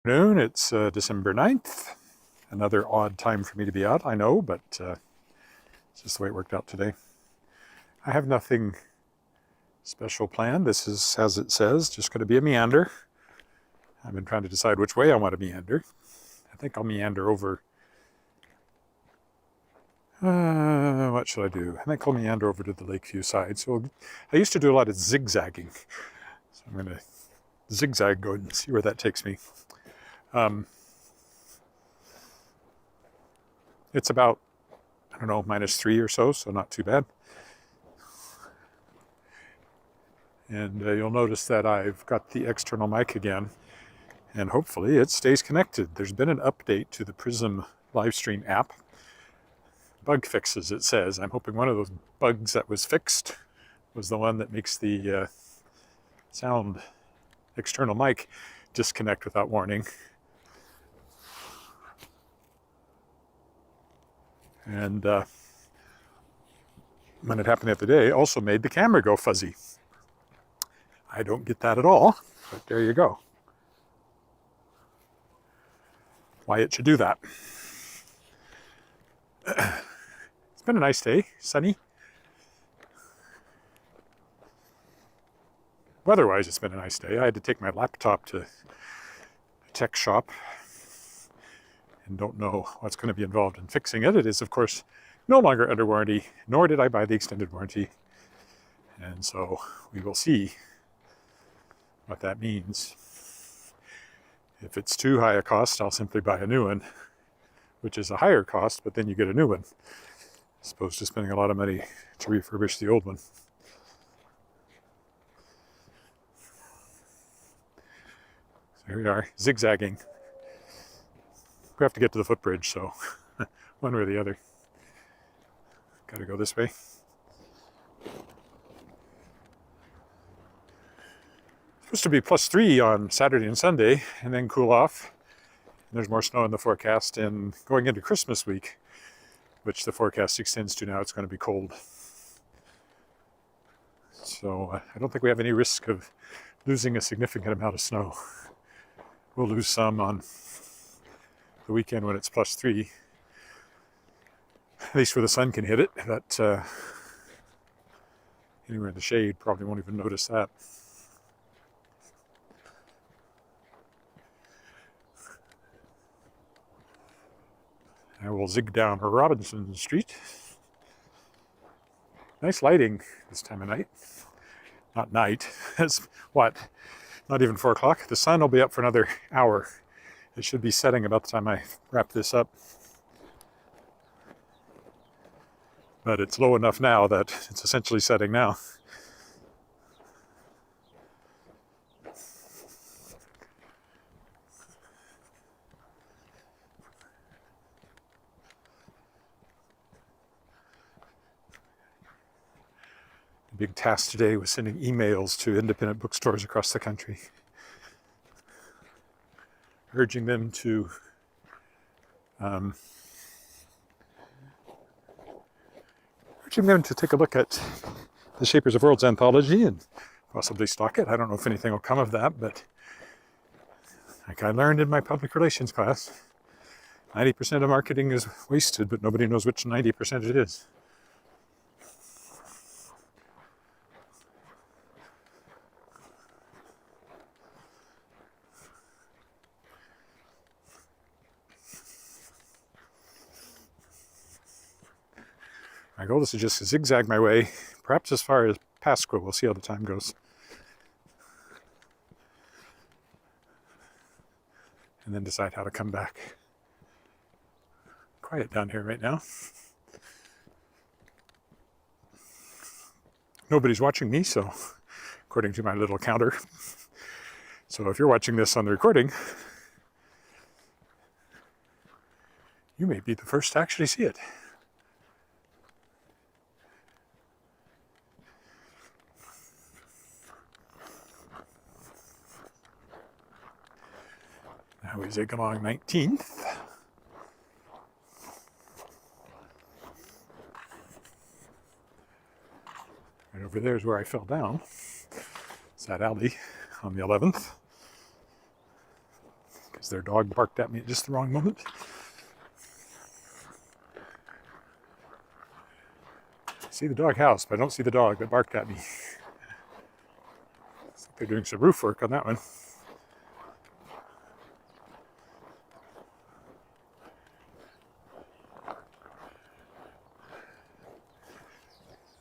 Afternoon, it's December 9th. Another odd time for me to be out, I know, but it's just the way it worked out today. I have nothing special planned. This is, as it says, just going to be a meander. I've been trying to decide which way I want to meander. I think I'll meander over... what should I do? I think I'll meander over to the Lakeview side. So I used to do a lot of zigzagging. So I'm going to zigzag, go and see where that takes me. It's about, I don't know, -3 or so not too bad. And you'll notice that I've got the external mic again, and hopefully it stays connected. There's been an update to the Prism Livestream app. Bug fixes, it says. I'm hoping one of those bugs that was fixed was the one that makes the sound external mic disconnect without warning. And when it happened the other day, also made the camera go fuzzy. I don't get that at all, but there you go. Why it should do that. It's been a nice day, sunny. Weather-wise, it's been a nice day. I had to take my laptop to a tech shop and don't know what's going to be involved in fixing it. It is, of course, no longer under warranty, nor did I buy the extended warranty. And so we will see what that means. If it's too high a cost, I'll simply buy a new one, which is a higher cost, but then you get a new one, as opposed to spending a lot of money to refurbish the old one. So here we are, zigzagging. We have to get to the footbridge, so one way or the other. Got to go this way. Supposed to be +3 on Saturday and Sunday, and then cool off. And there's more snow in the forecast, and going into Christmas week, which the forecast extends to now, it's going to be cold. So I don't think we have any risk of losing a significant amount of snow. We'll lose some on the weekend when it's +3, at least where the sun can hit it, but anywhere in the shade probably won't even notice that. I will zig down Robinson Street. Nice lighting this time of night. Not night, it's what? Not even 4 o'clock. The sun will be up for another hour. It should be setting about the time I wrap this up. But it's low enough now that it's essentially setting now. The big task today was sending emails to independent bookstores across the country, urging them to take a look at the Shapers of Worlds anthology and possibly stock it. I don't know if anything will come of that, but like I learned in my public relations class, 90% of marketing is wasted, but nobody knows which 90% it is. My goal is to just zigzag my way, perhaps as far as Pasqua. We'll see how the time goes. And then decide how to come back. Quiet down here right now. Nobody's watching me, so according to my little counter. So if you're watching this on the recording, you may be the first to actually see it. Now we zig along 19th. Right over there is where I fell down. It's that alley on the 11th. as their dog barked at me at just the wrong moment. I see the dog house, but I don't see the dog that barked at me. Looks like they're doing some roof work on that one.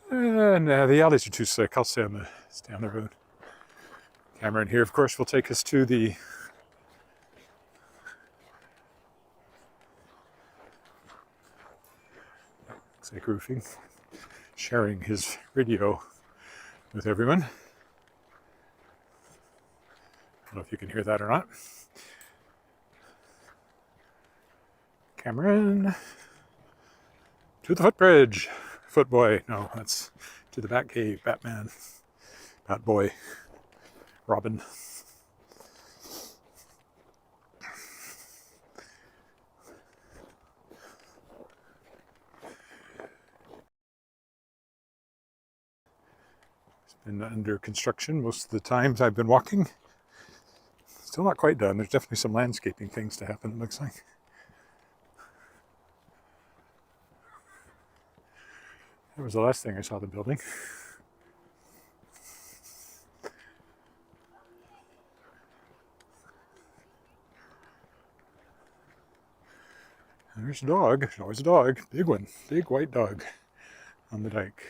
And the alleys are too slick. I'll stay on the road. Camera in here, of course, will take us to the looks like roofing, sharing his radio with everyone. I don't know if you can hear that or not. Camera in. To the footbridge. Footboy. No, that's to the Batcave. Batman. Batboy. Robin. It's been under construction most of the times I've been walking. Still not quite done. There's definitely some landscaping things to happen, it looks like. That was the last thing I saw of the building. There's a dog. There's always a dog. Big one. Big white dog on the dike.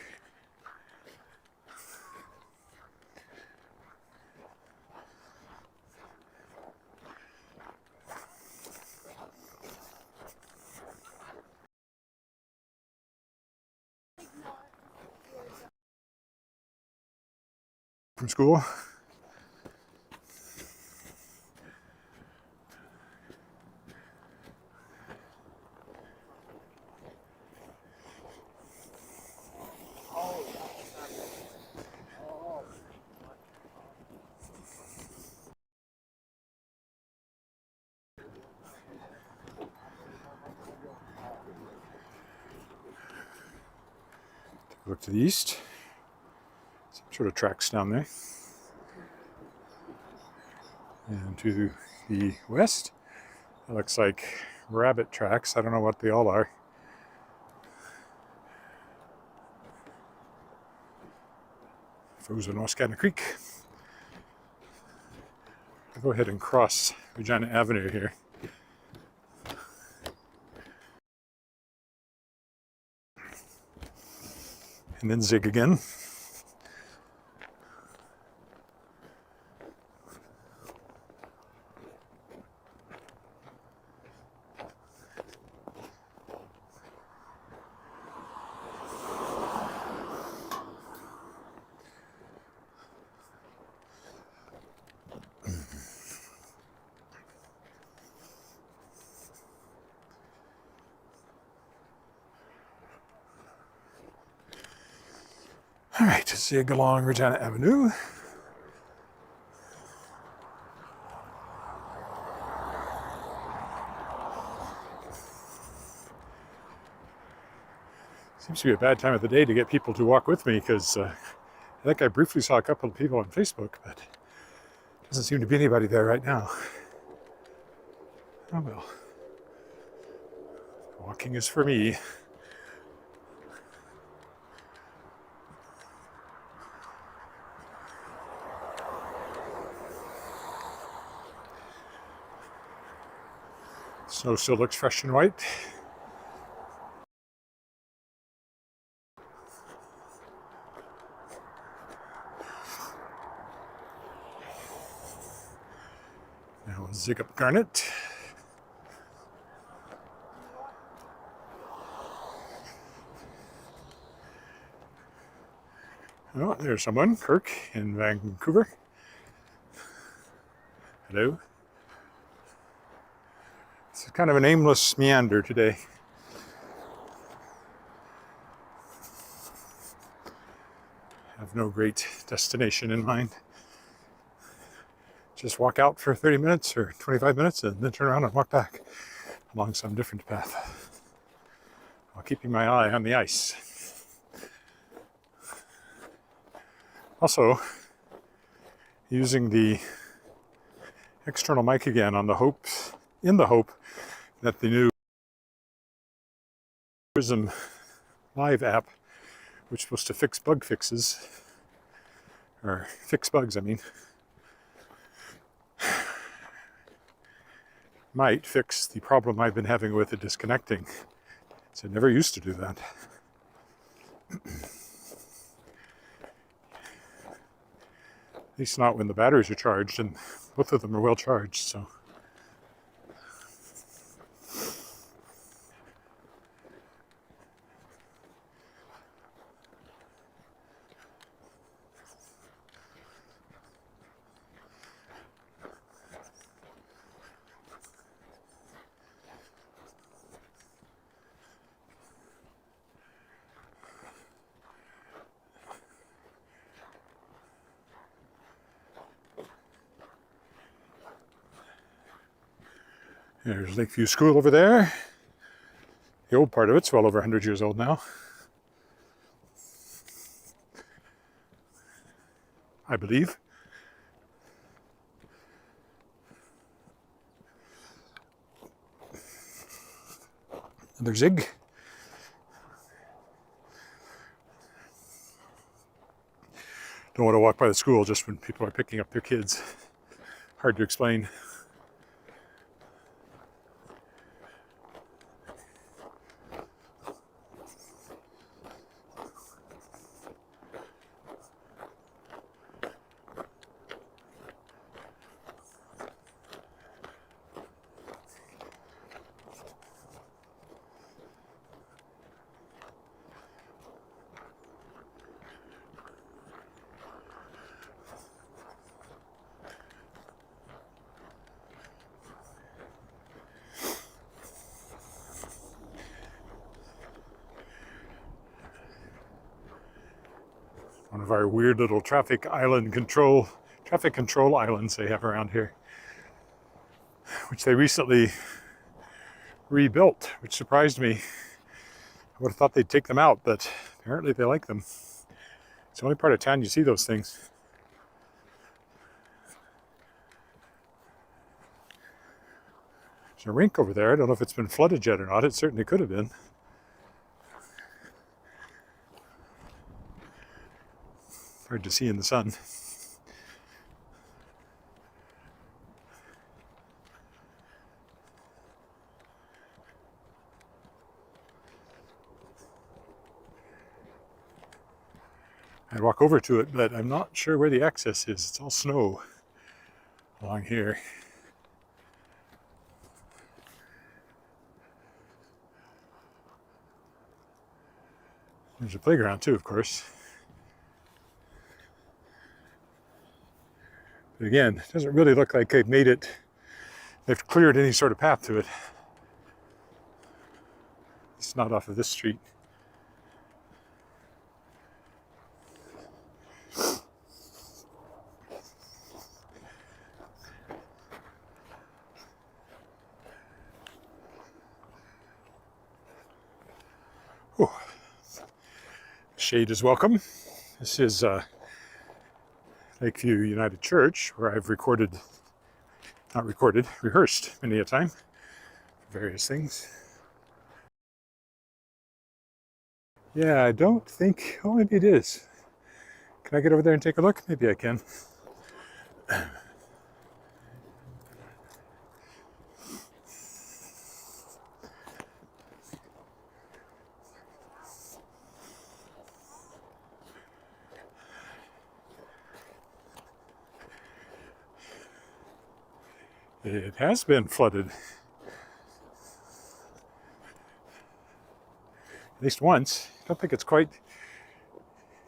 From school. Look to the east. Some sort of tracks down there. And to the west, it looks like rabbit tracks. I don't know what they all are. Frozen Wascana Creek. I'll go ahead and cross Regina Avenue here. And then zig again. All right, zig along Regina Avenue. Seems to be a bad time of the day to get people to walk with me because I think I briefly saw a couple of people on Facebook, but doesn't seem to be anybody there right now. Oh well. Walking is for me. Snow still looks fresh and white. Now we'll zig up Garnet. Oh, there's someone, Kirk in Vancouver. Hello. It's kind of an aimless meander today. I have no great destination in mind. Just walk out for 30 minutes or 25 minutes and then turn around and walk back along some different path while keeping my eye on the ice. Also, using the external mic again in the hope that the new Prism Live app, which is supposed to fix bug fixes, or fix bugs, I mean, might fix the problem I've been having with it disconnecting. So it never used to do that. At least not when the batteries are charged, and both of them are well charged, so. There's Lakeview School over there. The old part of it's well over 100 years old now, I believe. Another zig. Don't want to walk by the school just when people are picking up their kids. Hard to explain. One of our weird little traffic control islands they have around here, which they recently rebuilt, which surprised me. I would have thought they'd take them out, but apparently they like them. It's the only part of town you see those things. There's a rink over there. I don't know if it's been flooded yet or not. It certainly could have been. Hard to see in the sun. I'd walk over to it, but I'm not sure where the access is. It's all snow along here. There's a playground too, of course. But again, it doesn't really look like they've cleared any sort of path to it. It's not off of this street. Oh, shade is welcome. This is Lakeview United Church, where I've rehearsed many a time for various things. Yeah, I don't think, oh, maybe it is. Can I get over there and take a look? Maybe I can. It has been flooded. At least once. I don't think it's quite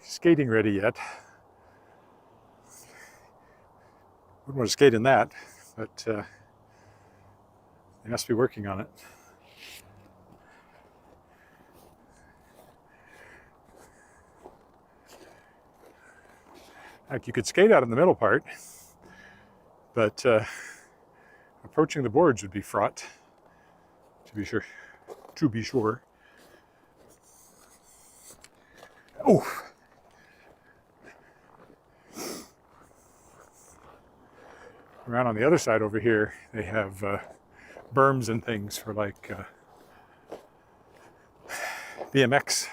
skating ready yet. Wouldn't want to skate in that, but they must be working on it. Like, you could skate out in the middle part, but approaching the boards would be fraught, to be sure. Oh! Around on the other side over here, they have berms and things for like BMX.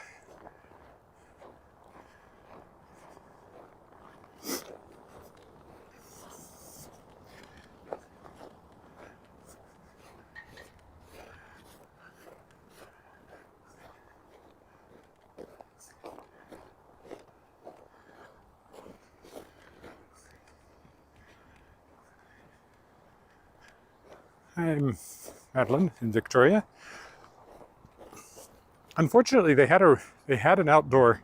I'm Madeline in Victoria. Unfortunately, they had an outdoor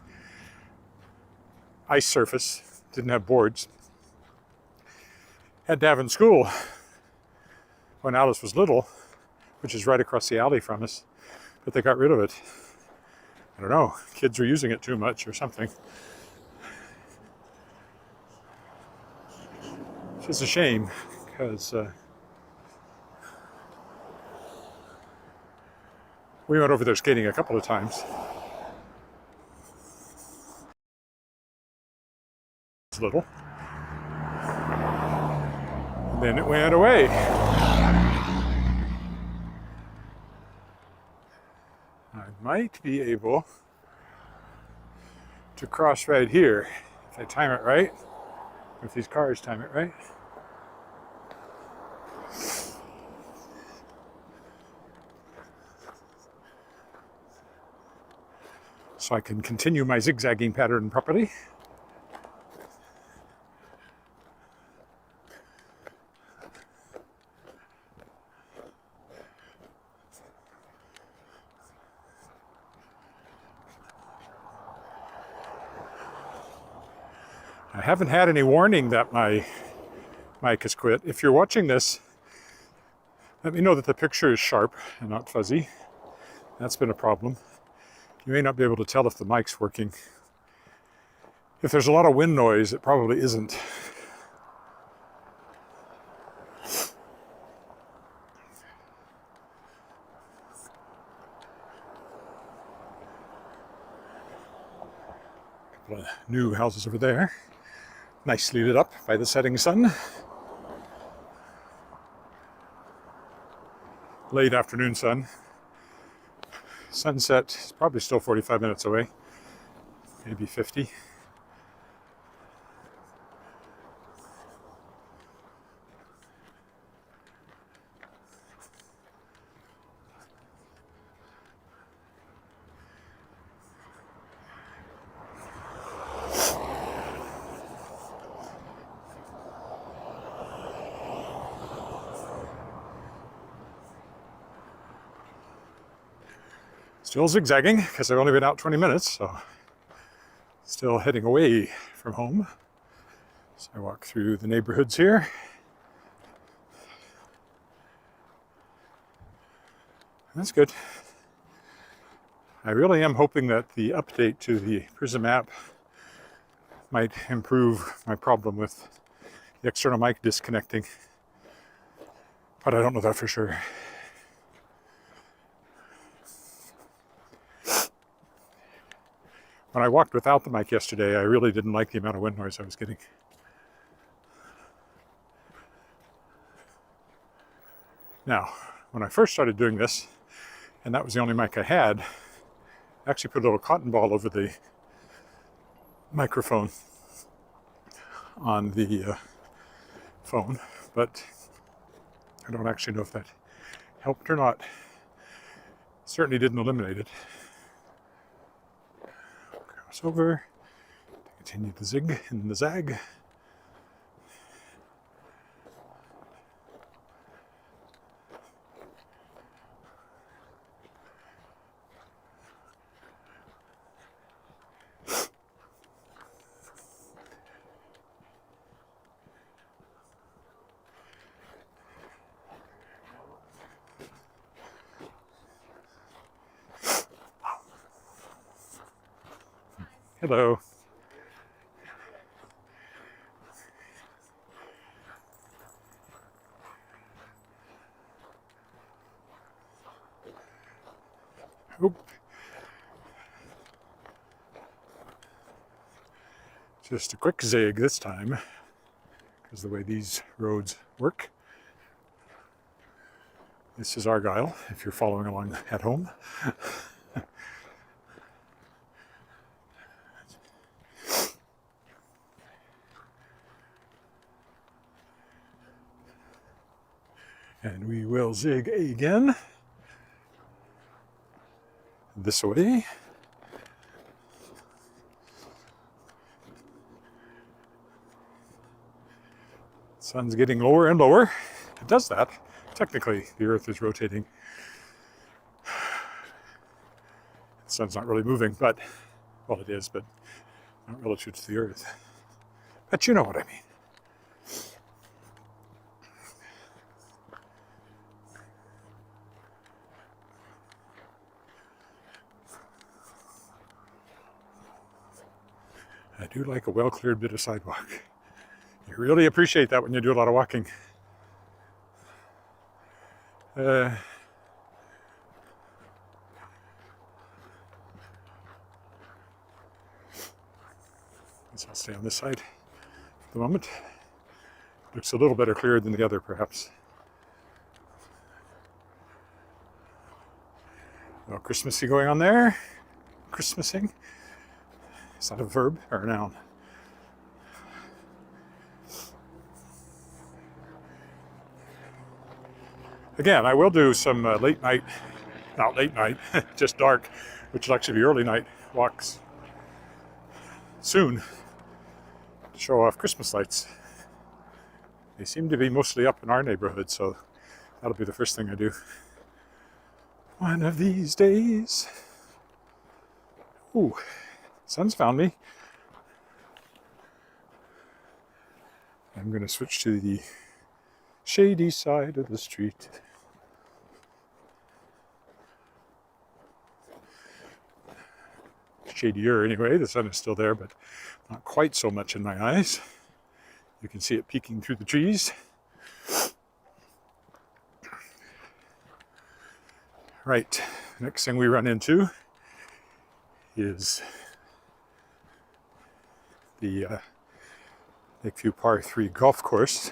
ice surface, didn't have boards. Had to have in school when Alice was little, which is right across the alley from us, but they got rid of it. I don't know, kids were using it too much or something. Which is a shame, because we went over there skating a couple of times. It's little. And then it went away. I might be able to cross right here if I time it right. If these cars time it right. So I can continue my zigzagging pattern properly. I haven't had any warning that my mic has quit. If you're watching this, let me know that the picture is sharp and not fuzzy. That's been a problem. You may not be able to tell if the mic's working. If there's a lot of wind noise, it probably isn't. A couple of new houses over there. Nicely lit up by the setting sun. Late afternoon sun. Sunset is probably still 45 minutes away, maybe 50. Still zigzagging because I've only been out 20 minutes, so still heading away from home. So I walk through the neighborhoods here. That's good. I really am hoping that the update to the Prism app might improve my problem with the external mic disconnecting, but I don't know that for sure. When I walked without the mic yesterday, I really didn't like the amount of wind noise I was getting. Now, when I first started doing this, and that was the only mic I had, I actually put a little cotton ball over the microphone on the phone, but I don't actually know if that helped or not. Certainly didn't eliminate it. Cross over, continue the zig and the zag. Hello. Oop. Just a quick zig this time. is the way these roads work. This is Argyle, if you're following along at home. And we will zig again this way. Sun's getting lower and lower. It does that. Technically, the Earth is rotating. The sun's not really moving, but, well, it is, but not relative to the Earth. But you know what I mean. I do like a well-cleared bit of sidewalk. You really appreciate that when you do a lot of walking. Guess I'll stay on this side for the moment. Looks a little better cleared than the other, perhaps. Well, Christmassy going on there. Christmasing. Is that a verb or a noun? Again, I will do some late night, not late night, just dark, which will actually be early night walks soon to show off Christmas lights. They seem to be mostly up in our neighborhood, so that'll be the first thing I do. One of these days. Ooh, sun's found me. I'm going to switch to the shady side of the street. Shadier anyway, the sun is still there, but not quite so much in my eyes. You can see it peeking through the trees. Right, next thing we run into is the Lakeview Par 3 golf course.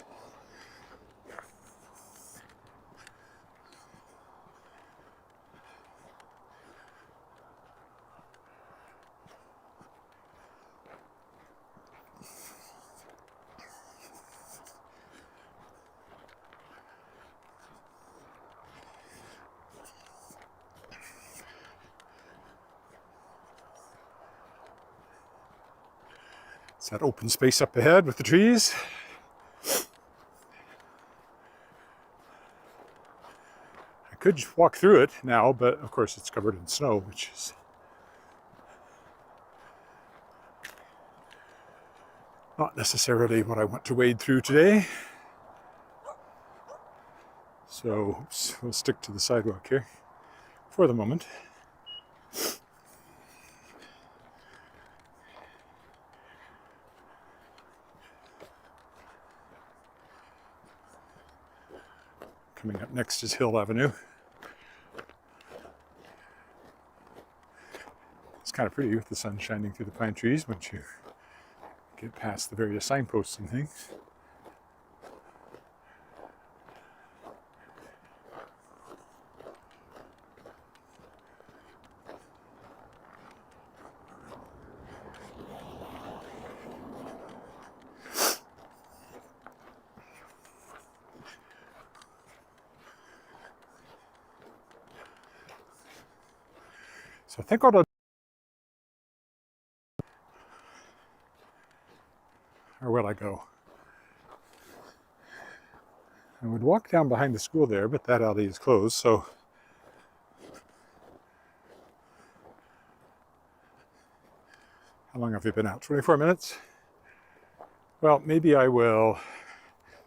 It's that open space up ahead with the trees. I could walk through it now, but of course it's covered in snow, which is not necessarily what I want to wade through today. So we'll stick to the sidewalk here for the moment. Coming up next is Hill Avenue. It's kind of pretty with the sun shining through the pine trees once you get past the various signposts and things. So I think what I'll, or will I go? I would walk down behind the school there, but that alley is closed, so how long have we been out? 24 minutes? Well, maybe I will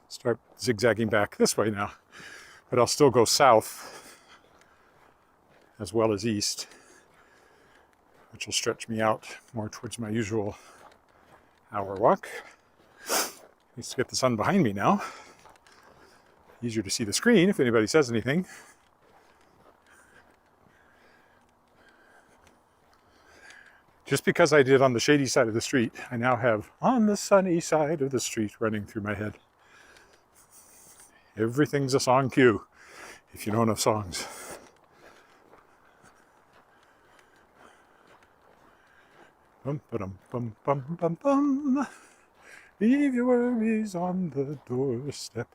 start zigzagging back this way now, but I'll still go south as well as east, which will stretch me out more towards my usual hour walk. At least to get the sun behind me now. Easier to see the screen if anybody says anything. Just because I did on the shady side of the street, I now have on the sunny side of the street running through my head. Everything's a song cue, if you know enough songs. Bum, ba-dum, bum, bum, bum, bum. Leave your worries on the doorstep.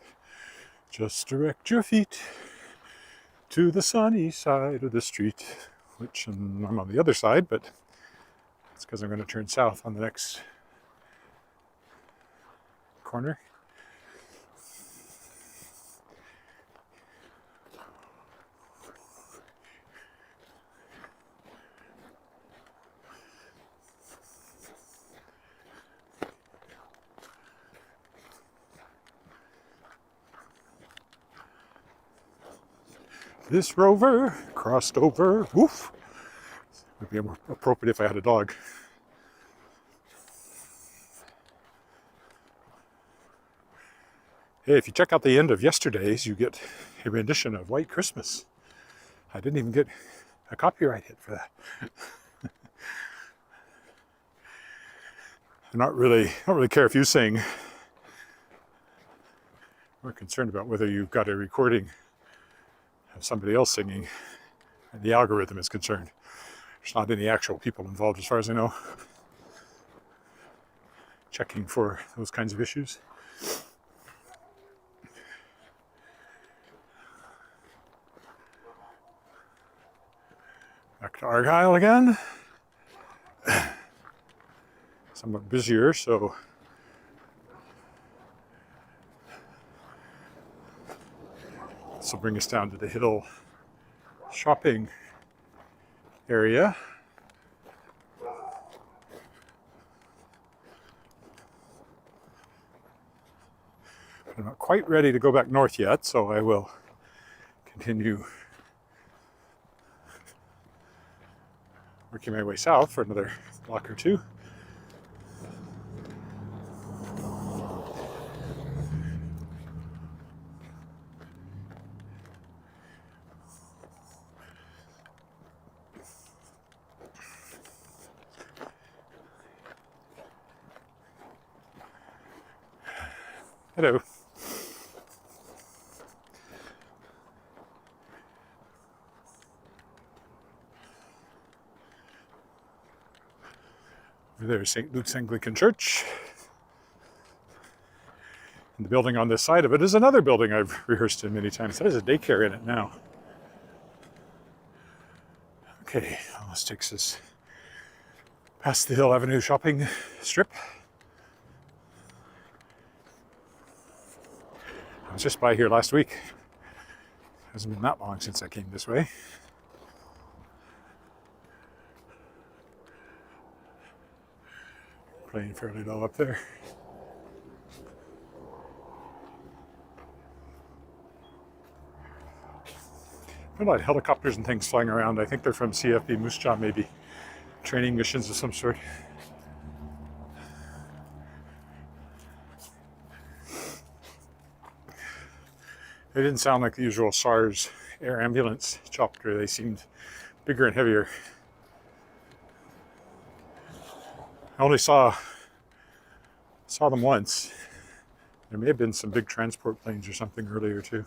Just direct your feet to the sunny side of the street, which I'm on the other side, but it's because I'm going to turn south on the next corner. This rover crossed over. Woof! Would be more appropriate if I had a dog. Hey, if you check out the end of yesterday's, you get a rendition of White Christmas. I didn't even get a copyright hit for that. I don't really care if you sing. We're concerned about whether you've got a recording of somebody else singing, and the algorithm is concerned. There's not any actual people involved as far as I know. Checking for those kinds of issues. Back to Argyle again. Somewhat busier, so this will bring us down to the Hill shopping area. I'm not quite ready to go back north yet, so I will continue working my way south for another block or two. Hello. There's St. Luke's Anglican Church. And the building on this side of it is another building I've rehearsed in many times. There's a daycare in it now. Okay, well, this takes us past the Hill Avenue shopping strip. I was just by here last week. It hasn't been that long since I came this way. Playing fairly low up there. A lot of helicopters and things flying around. I think they're from CFB Moose Jaw, maybe. Training missions of some sort. They didn't sound like the usual SARS air ambulance chopper. They seemed bigger and heavier. I only saw them once. There may have been some big transport planes or something earlier too.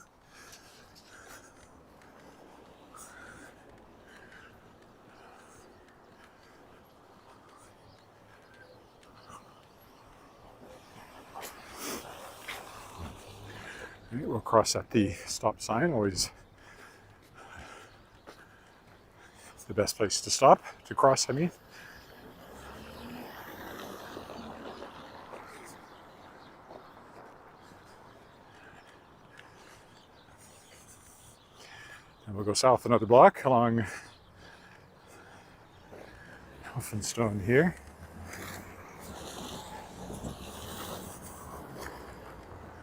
Right, we'll cross at the stop sign. Always the best place to cross, I mean. And we'll go south another block along Elphinstone here.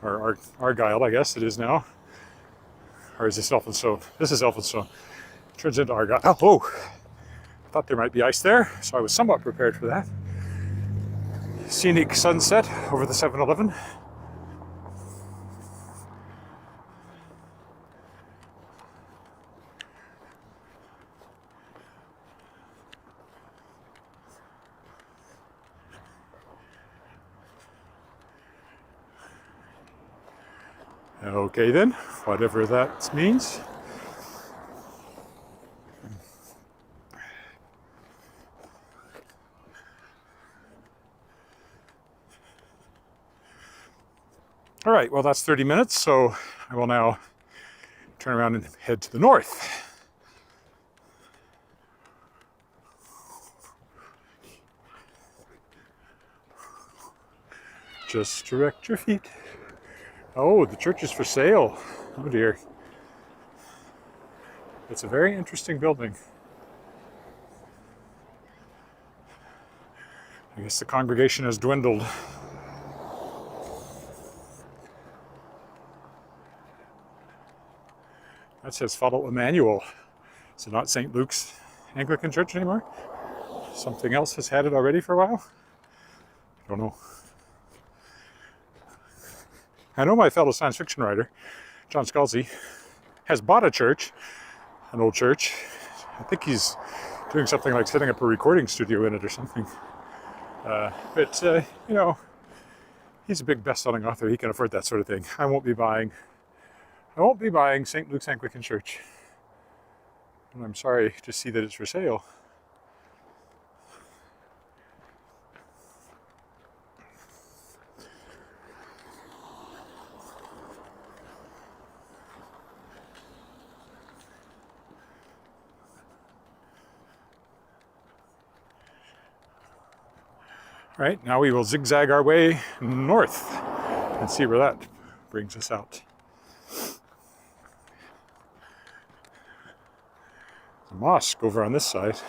Or Argyle, I guess it is now. Or is this Elphinstone? This is Elphinstone. Turns into Argyle. Oh, I thought there might be ice there, so I was somewhat prepared for that. Scenic sunset over the 7-Eleven. Okay then, whatever that means. All right, well that's 30 minutes, so I will now turn around and head to the north. Just direct your feet. Oh, the church is for sale. Oh dear. It's a very interesting building. I guess the congregation has dwindled. That says follow Emmanuel. Is it not St. Luke's Anglican Church anymore? Something else has had it already for a while? I don't know. I know my fellow science fiction writer, John Scalzi, has bought a church, an old church. I think he's doing something like setting up a recording studio in it or something. But you know, he's a big best-selling author. He can afford that sort of thing. I won't be buying St. Luke's Anglican Church. And I'm sorry to see that it's for sale. All right, now we will zigzag our way north and see where that brings us out. The mosque over on this side.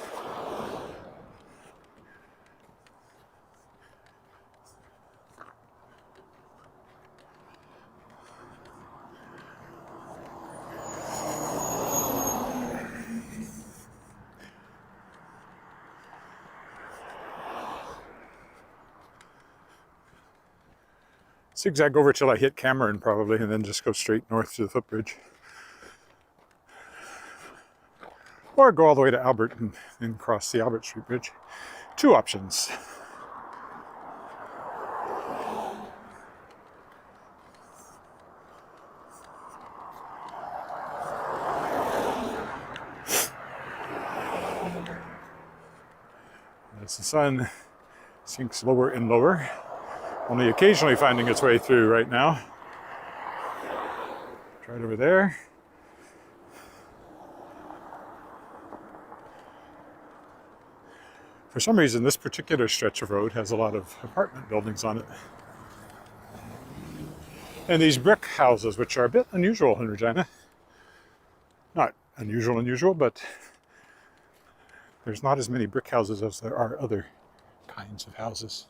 Zigzag over till I hit Cameron probably, and then just go straight north to the footbridge. Or go all the way to Albert and then cross the Albert Street Bridge. Two options. As the sun sinks lower and lower, only occasionally finding its way through right now. Right over there. For some reason, this particular stretch of road has a lot of apartment buildings on it. And these brick houses, which are a bit unusual in Regina. Not unusual, but there's not as many brick houses as there are other kinds of houses.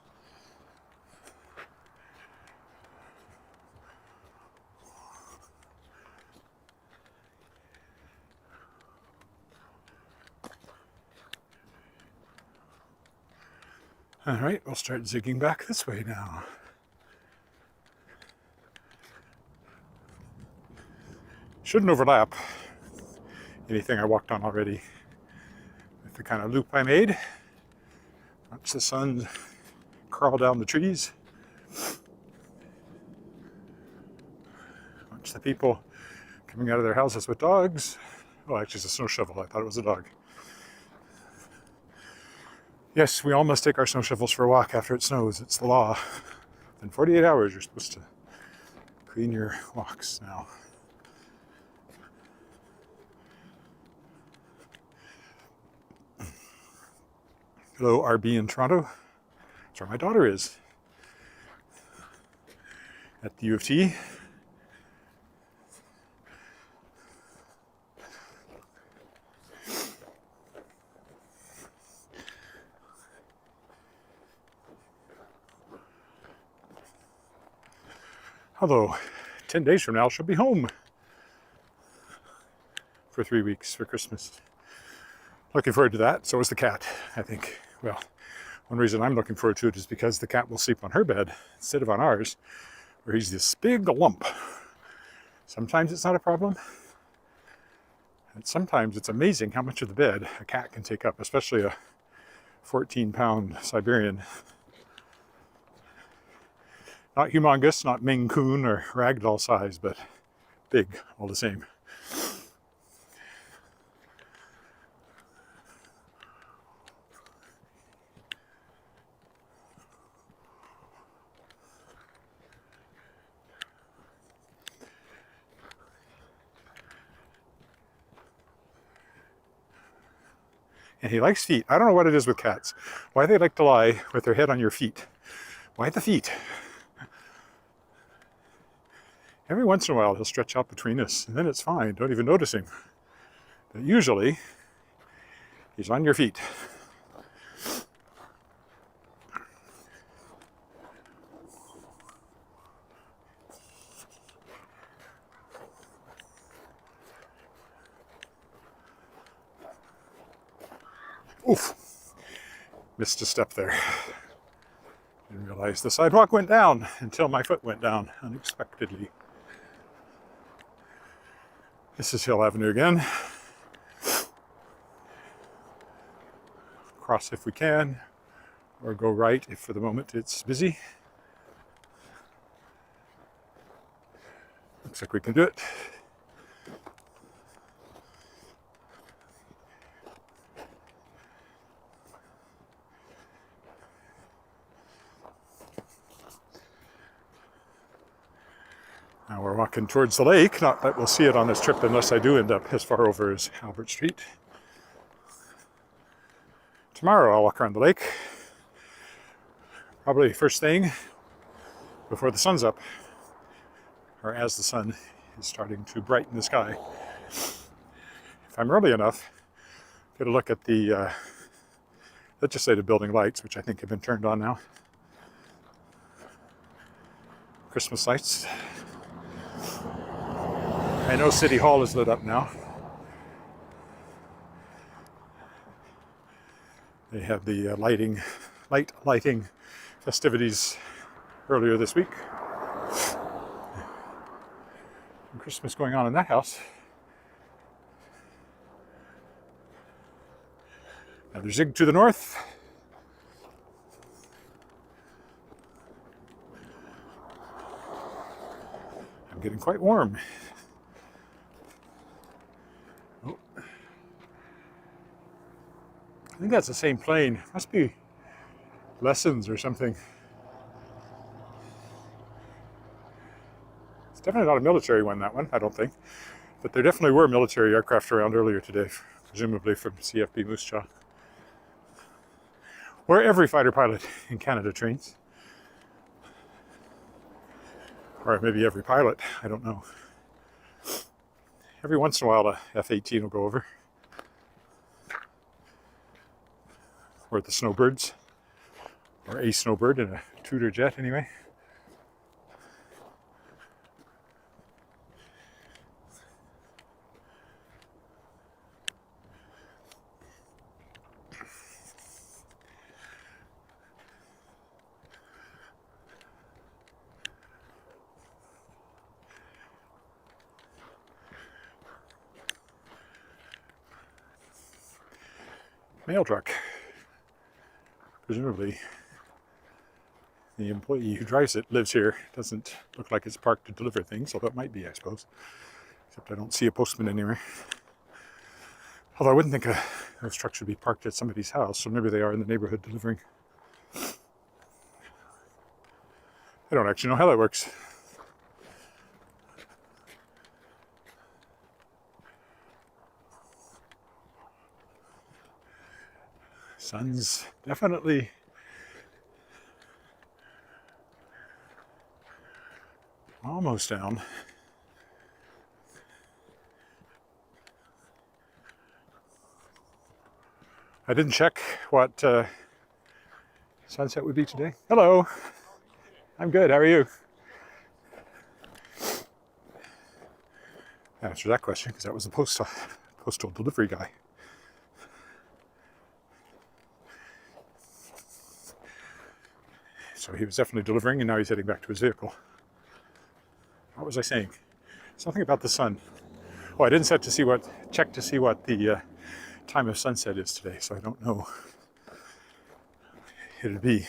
All right, we'll start zigging back this way now. Shouldn't overlap anything I walked on already with the kind of loop I made. Watch the sun crawl down the trees. Watch the people coming out of their houses with dogs. Oh, actually, it's a snow shovel. I thought it was a dog. Yes, we all must take our snow shovels for a walk after it snows. It's the law. Within 48 hours, you're supposed to clean your walks now. Hello, RB in Toronto. That's where my daughter is. At the U of T. Although, 10 days from now, she'll be home for 3 weeks for Christmas. Looking forward to that. So is the cat, I think. Well, one reason I'm looking forward to it is because the cat will sleep on her bed instead of on ours, where he's this big lump. Sometimes it's not a problem. And sometimes it's amazing how much of the bed a cat can take up, especially a 14-pound Siberian. Not humongous, not Maine Coon or ragdoll size, but big all the same. And he likes feet. I don't know what it is with cats. Why they like to lie with their head on your feet. Why the feet? Every once in a while he'll stretch out between us, and then it's fine. Don't even notice him. But usually he's on your feet. Oof. Missed a step there. Didn't realize the sidewalk went down until my foot went down unexpectedly. This is Hill Avenue again. Cross if we can, or go right if for the moment it's busy. Looks like we can do it. Now we're walking towards the lake. Not that we'll see it on this trip unless I do end up as far over as Albert Street. Tomorrow I'll walk around the lake. Probably first thing before the sun's up, or as the sun is starting to brighten the sky. If I'm early enough, get a look at the legislative building lights, which I think have been turned on now. Christmas lights. I know City Hall is lit up now. They had the light lighting festivities earlier this week. And Christmas going on in that house. Now there's Zig to the north. I'm getting quite warm. Oh. I think that's the same plane. Must be Lessons or something. It's definitely not a military one, that one, I don't think. But there definitely were military aircraft around earlier today, presumably from CFB Moose Jaw. Where every fighter pilot in Canada trains. Or maybe every pilot, I don't know. Every once in a while a F-18 will go over. Or the snowbirds. Or a snowbird in a Tudor jet anyway. Mail truck. Presumably the employee who drives it lives here. Doesn't look like it's parked to deliver things, although it might be, I suppose. Except I don't see a postman anywhere. Although I wouldn't think those trucks should be parked at somebody's house, so maybe they are in the neighborhood delivering. I don't actually know how that works. Sun's definitely almost down. I didn't check what sunset would be today. Hello. I'm good. How are you? Answer that question because that was the postal delivery guy. So he was definitely delivering, and now he's heading back to his vehicle. What was I saying? Something about the sun. Oh, I didn't check to see what the time of sunset is today, so I don't know. It'll be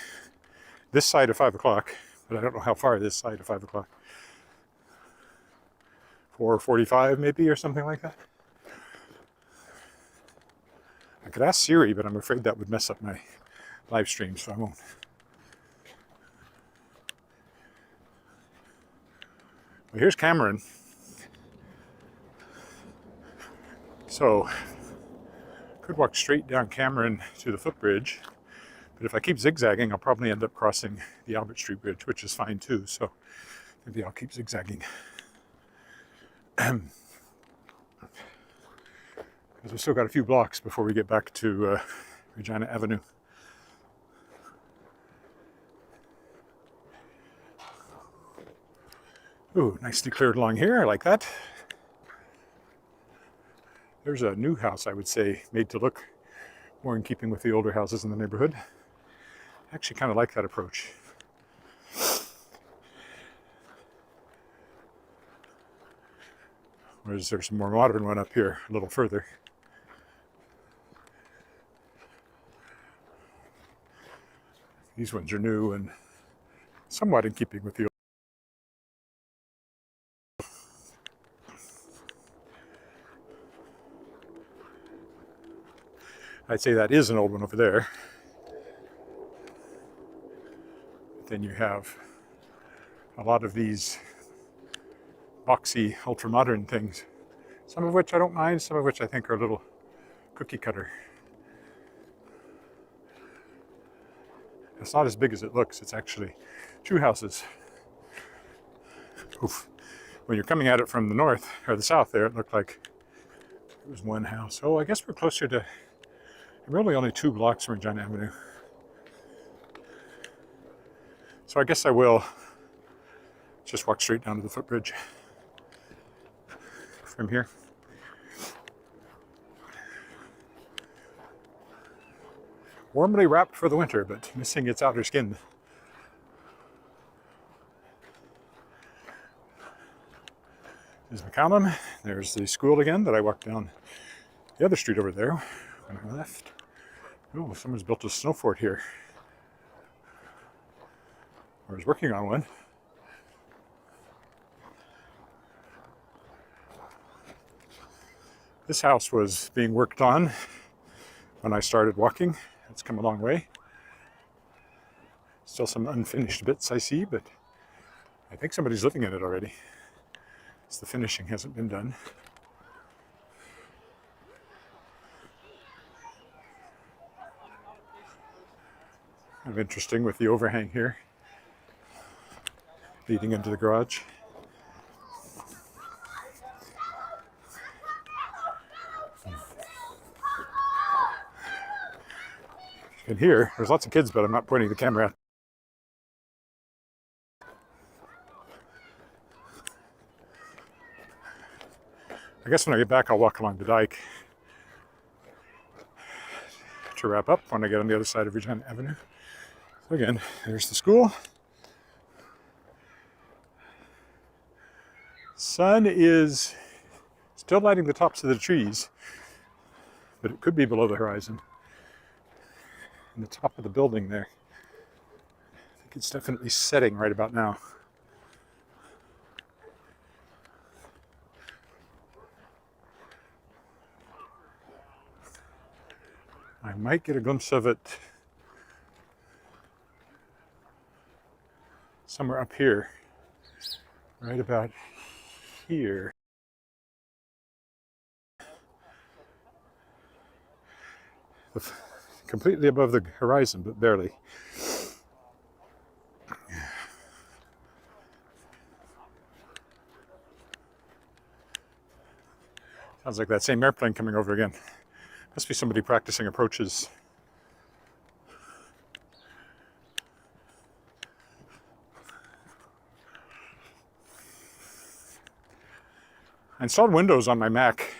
this side of 5 o'clock, but I don't know how far this side of 5 o'clock. 4:45 maybe, or something like that. I could ask Siri, but I'm afraid that would mess up my live stream, so I won't. Well, here's Cameron. So, could walk straight down Cameron to the footbridge, but if I keep zigzagging, I'll probably end up crossing the Albert Street Bridge, which is fine too, so maybe I'll keep zigzagging. Because we've still got a few blocks before we get back to Regina Avenue. Ooh, nicely cleared along here, I like that. There's a new house, I would say, made to look more in keeping with the older houses in the neighborhood. I actually kind of like that approach. Whereas there's a more modern one up here a little further. These ones are new and somewhat in keeping with the old. I'd say that is an old one over there. Then you have a lot of these boxy, ultra-modern things. Some of which I don't mind, some of which I think are a little cookie cutter. It's not as big as it looks. It's actually 2 houses. Oof. When you're coming at it from the north, or the south there, it looked like it was 1 house. Oh, I guess we're closer to, really only 2 blocks from Regina Avenue. So I guess I will just walk straight down to the footbridge from here. Warmly wrapped for the winter, but missing its outer skin. There's McCallum. There's the school again that I walked down the other street over there when I left. Oh, someone's built a snow fort here. Or is working on one. This house was being worked on when I started walking. It's come a long way. Still some unfinished bits I see, but I think somebody's living in it already. It's the finishing hasn't been done. Kind of interesting with the overhang here, leading into the garage. And here, there's lots of kids, but I'm not pointing the camera at. I guess when I get back, I'll walk along the dike to wrap up when I get on the other side of Regina Avenue. So again, there's the school. Sun is still lighting the tops of the trees, but it could be below the horizon. In the top of the building there. I think it's definitely setting right about now. I might get a glimpse of it somewhere up here, right about here. Completely above the horizon, but barely. Sounds like that same airplane coming over again. Must be somebody practicing approaches. I installed Windows on my Mac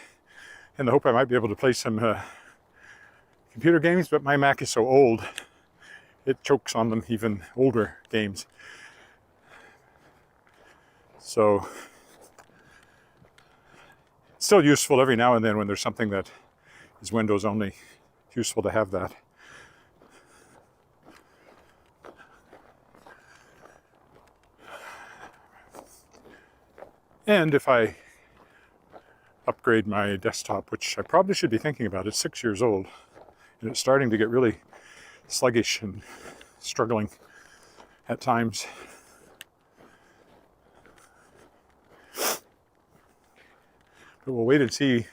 in the hope I might be able to play some computer games, but my Mac is so old, it chokes on them, even older games. So, it's still useful every now and then when there's something that is Windows only. It's useful to have that. And if I upgrade my desktop, which I probably should be thinking about. It's 6 years old, and it's starting to get really sluggish and struggling at times. But we'll wait and see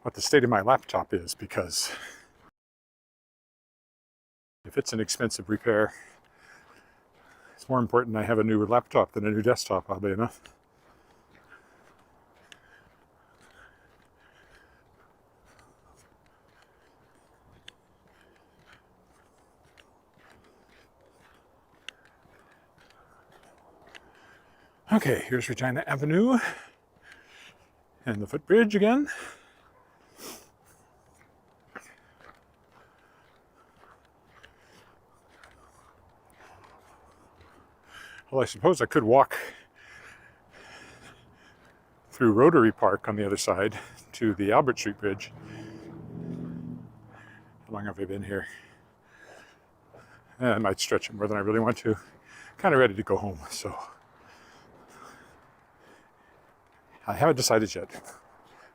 what the state of my laptop is, because if it's an expensive repair, it's more important I have a new laptop than a new desktop, oddly enough. Okay, here's Regina Avenue and the footbridge again. Well, I suppose I could walk through Rotary Park on the other side to the Albert Street Bridge. How long have I been here? I might stretch it more than I really want to. Kind of ready to go home, so I haven't decided yet.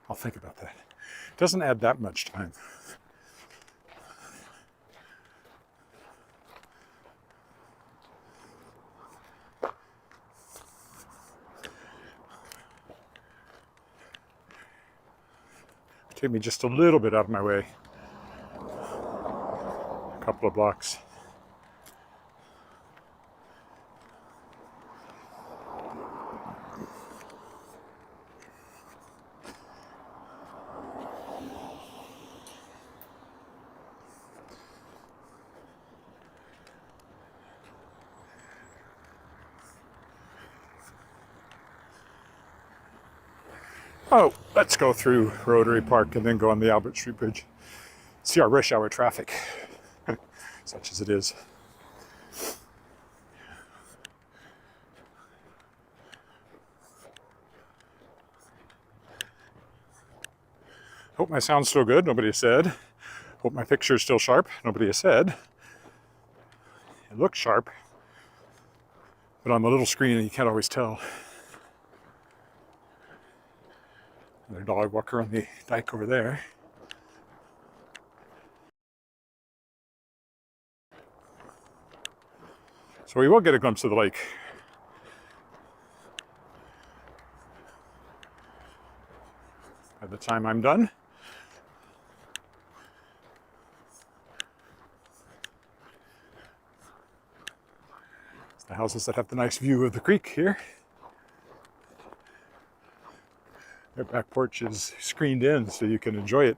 I'll think about that. It doesn't add that much time. Take me just a little bit out of my way. A couple of blocks. Oh, let's go through Rotary Park and then go on the Albert Street Bridge. See our rush hour traffic, such as it is. Hope my sound's still good, nobody has said. Hope my picture's still sharp, nobody has said. It looks sharp, but on the little screen you can't always tell. Another dog walker on the dike over there. So we will get a glimpse of the lake. By the time I'm done. It's the houses that have the nice view of the creek here. Their back porch is screened in so you can enjoy it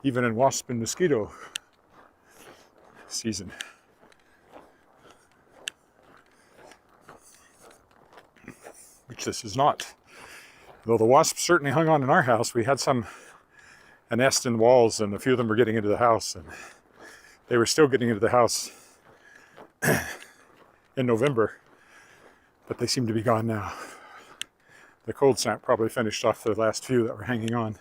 even in wasp and mosquito season. Which this is not. Though the wasps certainly hung on in our house, we had a nest in the walls, and a few of them were getting into the house, and they were still getting into the house in November, but they seem to be gone now. The cold snap probably finished off the last few that were hanging on.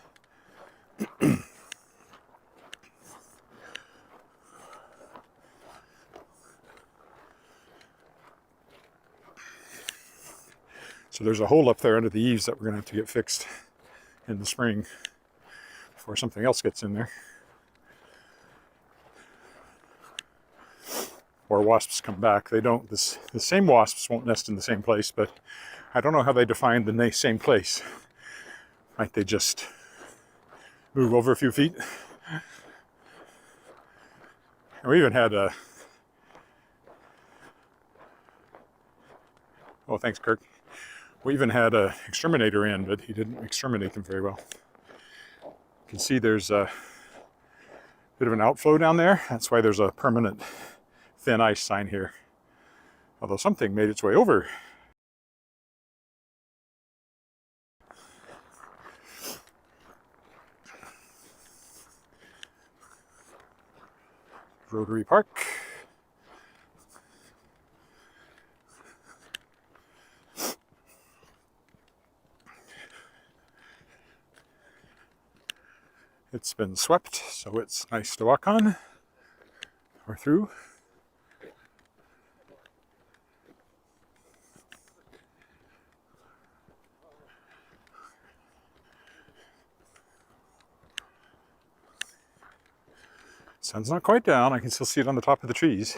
So there's a hole up there under the eaves that we're going to have to get fixed in the spring before something else gets in there. Or wasps come back. They don't, the same wasps won't nest in the same place, but I don't know how they define the same place. Might they just move over a few feet? And we even had a... Oh, thanks, Kirk. We even had an exterminator in, but he didn't exterminate them very well. You can see there's a bit of an outflow down there. That's why there's a permanent thin ice sign here. Although something made its way over. Rotary Park. It's been swept, so it's nice to walk on or through. Sun's not quite down. I can still see it on the top of the trees.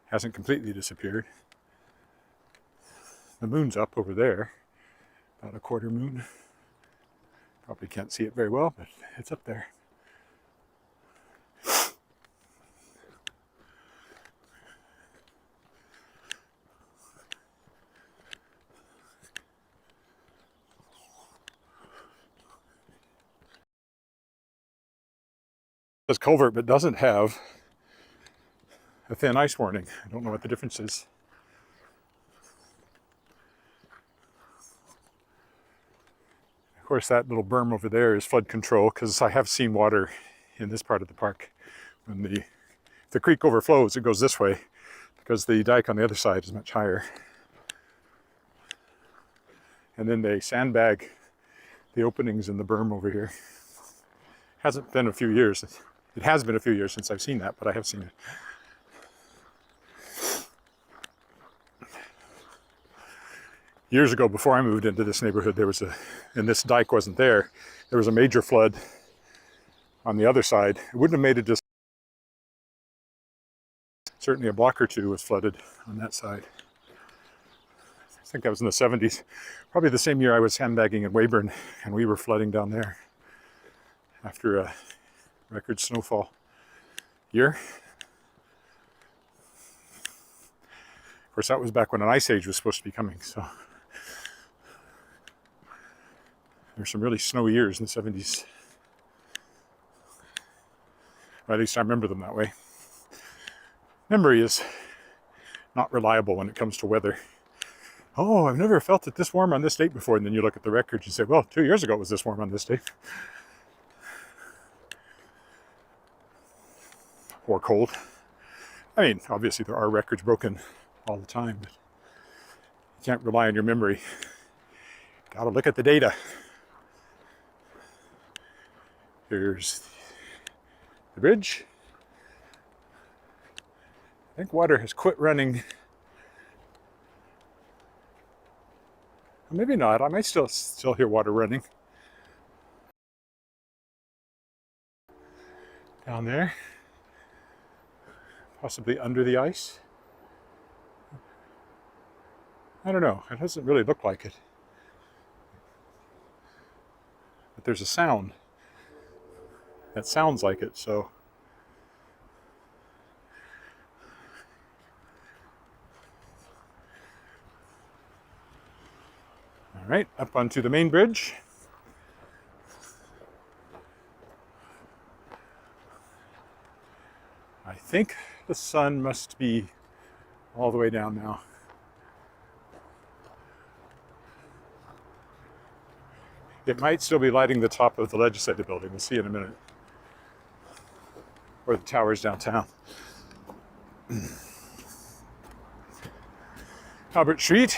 Hasn't completely disappeared. The moon's up over there, about a quarter moon. Probably can't see it very well, but it's up there. This culvert, but doesn't have a thin ice warning. I don't know what the difference is. Of course, that little berm over there is flood control, because I have seen water in this part of the park. When the creek overflows, it goes this way, because the dike on the other side is much higher. And then they sandbag the openings in the berm over here. Hasn't been a few years. It has been a few years since I've seen that, but I have seen it. Years ago, before I moved into this neighborhood, and this dike wasn't there, there was a major flood on the other side. It wouldn't have made it just, certainly a block or two was flooded on that side. I think that was in the 70s. Probably the same year I was sandbagging in Weyburn, and we were flooding down there after a record snowfall year. Of course, that was back when an ice age was supposed to be coming, so there's some really snowy years in the 70s. Or at least I remember them that way. Memory is not reliable when it comes to weather. Oh, I've never felt it this warm on this date before, and then you look at the records and say, well, 2 years ago it was this warm on this date. Or cold. I mean, obviously there are records broken all the time, but you can't rely on your memory. Gotta look at the data. Here's the bridge. I think water has quit running. Maybe not. I might still hear water running. Down there. Possibly under the ice. I don't know. It doesn't really look like it. But there's a sound that sounds like it, so. All right, up onto the main bridge. I think the sun must be all the way down now. It might still be lighting the top of the legislative building. We'll see in a minute. Or the towers downtown. Albert Street.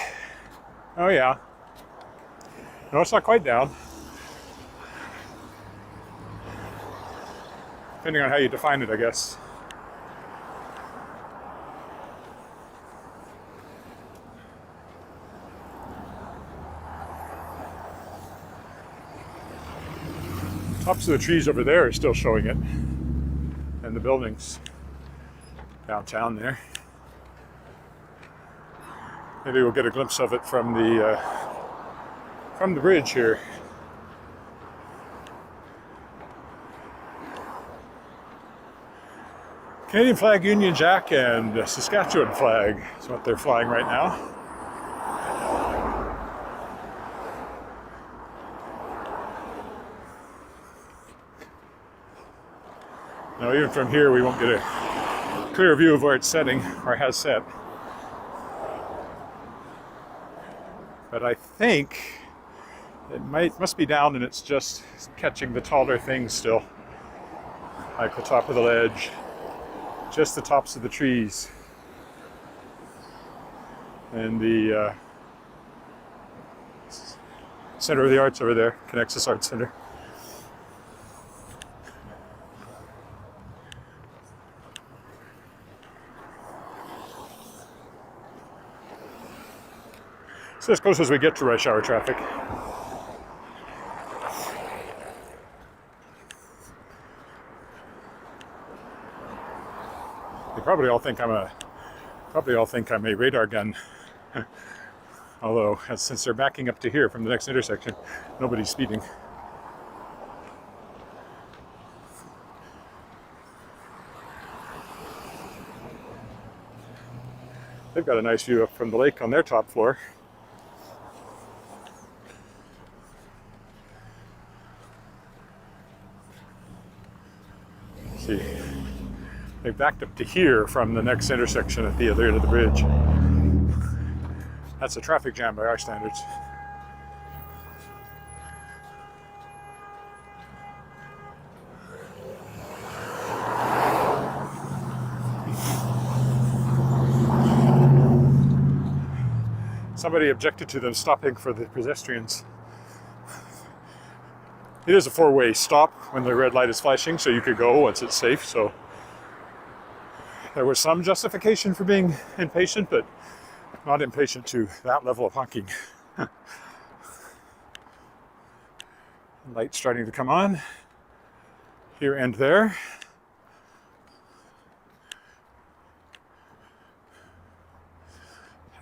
Oh yeah. No, it's not quite down. Depending on how you define it, I guess. Tops of the trees over there are still showing it, and the buildings downtown there. Maybe we'll get a glimpse of it from the bridge here. Canadian flag, Union Jack, and Saskatchewan flag is what they're flying right now. Now, even from here, we won't get a clear view of where it's setting, or has set. But I think it must be down, and it's just catching the taller things still, like the top of the ledge, just the tops of the trees, and the Center of the Arts over there, Connexus Arts Center. So as close as we get to rush hour traffic. You probably all think I'm a radar gun. Although, since they're backing up to here from the next intersection, nobody's speeding. They've got a nice view up from the lake on their top floor. See, they backed up to here from the next intersection at the other end of the bridge. That's a traffic jam by our standards. Somebody objected to them stopping for the pedestrians. It is a four-way stop when the red light is flashing, so you could go once it's safe. So there was some justification for being impatient, but not impatient to that level of honking. Light starting to come on here and there.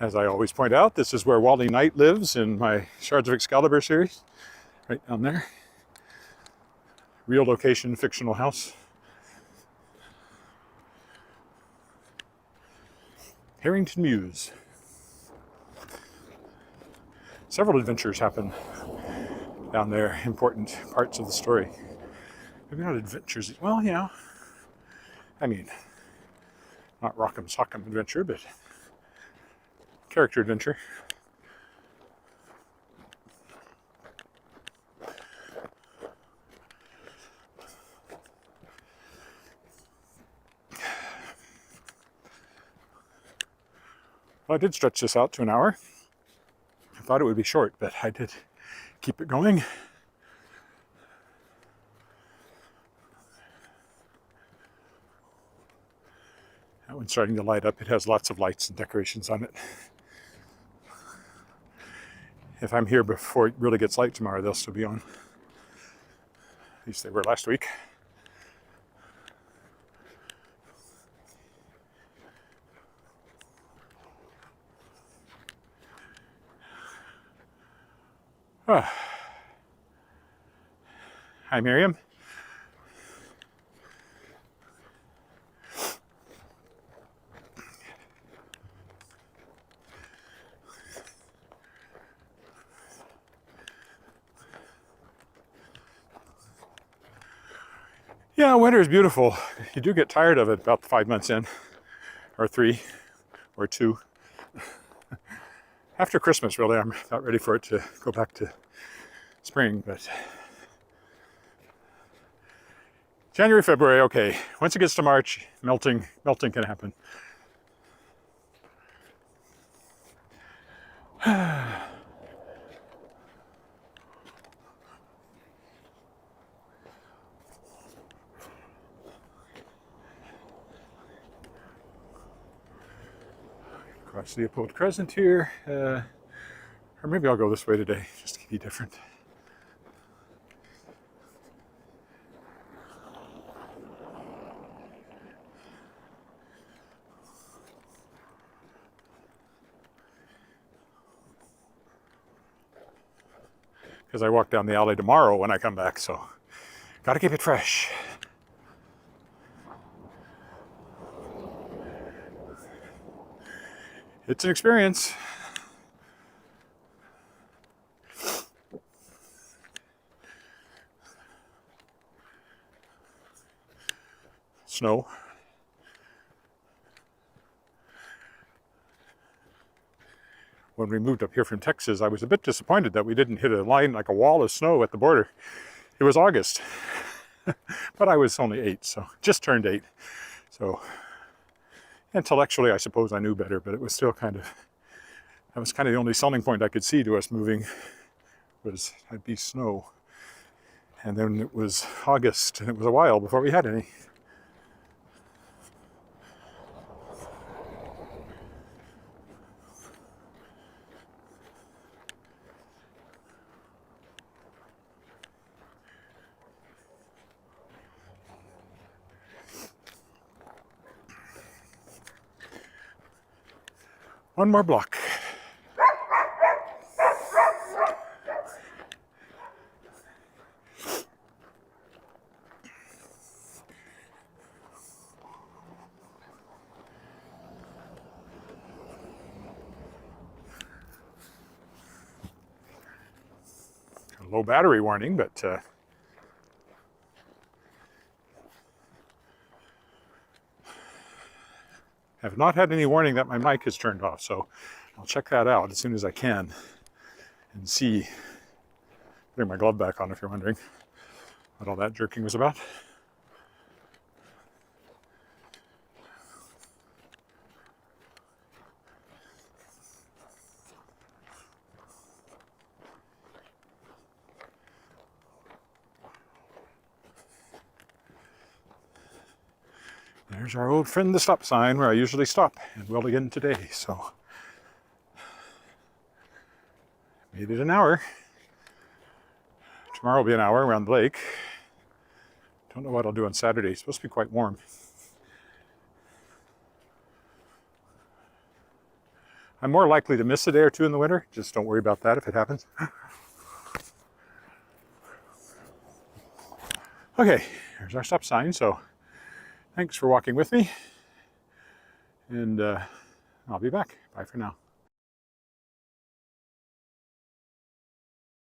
As I always point out, this is where Wally Knight lives in my Shards of Excalibur series, right down there. Real location, fictional house. Harrington Mews. Several adventures happen down there, important parts of the story. Maybe not adventures, well, you know, I mean, not Rock'em Sock'em adventure, but character adventure. Well, I did stretch this out to an hour. I thought it would be short, but I did keep it going. That one's starting to light up. It has lots of lights and decorations on it. If I'm here before it really gets light tomorrow, they'll still be on. At least they were last week. Oh. Hi, Miriam. Yeah, winter is beautiful. You do get tired of it about 5 months in, or 3, or 2. After Christmas, really, I'm not ready for it to go back to spring, but January, February, okay. Once it gets to March, melting can happen. Across Leopold Crescent here, or maybe I'll go this way today, just to be different. Because I walk down the alley tomorrow when I come back, so gotta keep it fresh. It's an experience. Snow. When we moved up here from Texas, I was a bit disappointed that we didn't hit a line like a wall of snow at the border. It was August, but I was only 8, so just turned 8. So intellectually, I suppose I knew better, but it was still that was kind of the only selling point I could see to us moving, was it'd be snow. And then it was August, and it was a while before we had any. One more block. Low battery warning, but have not had any warning that my mic is turned off, so I'll check that out as soon as I can and see. Putting my glove back on if you're wondering what all that jerking was about. There's our old friend, the stop sign, where I usually stop, and will again today, so. Made it an hour. Tomorrow will be an hour around the lake. Don't know what I'll do on Saturday. It's supposed to be quite warm. I'm more likely to miss a day or two in the winter. Just don't worry about that if it happens. Okay, here's our stop sign, so thanks for walking with me, and I'll be back. Bye for now.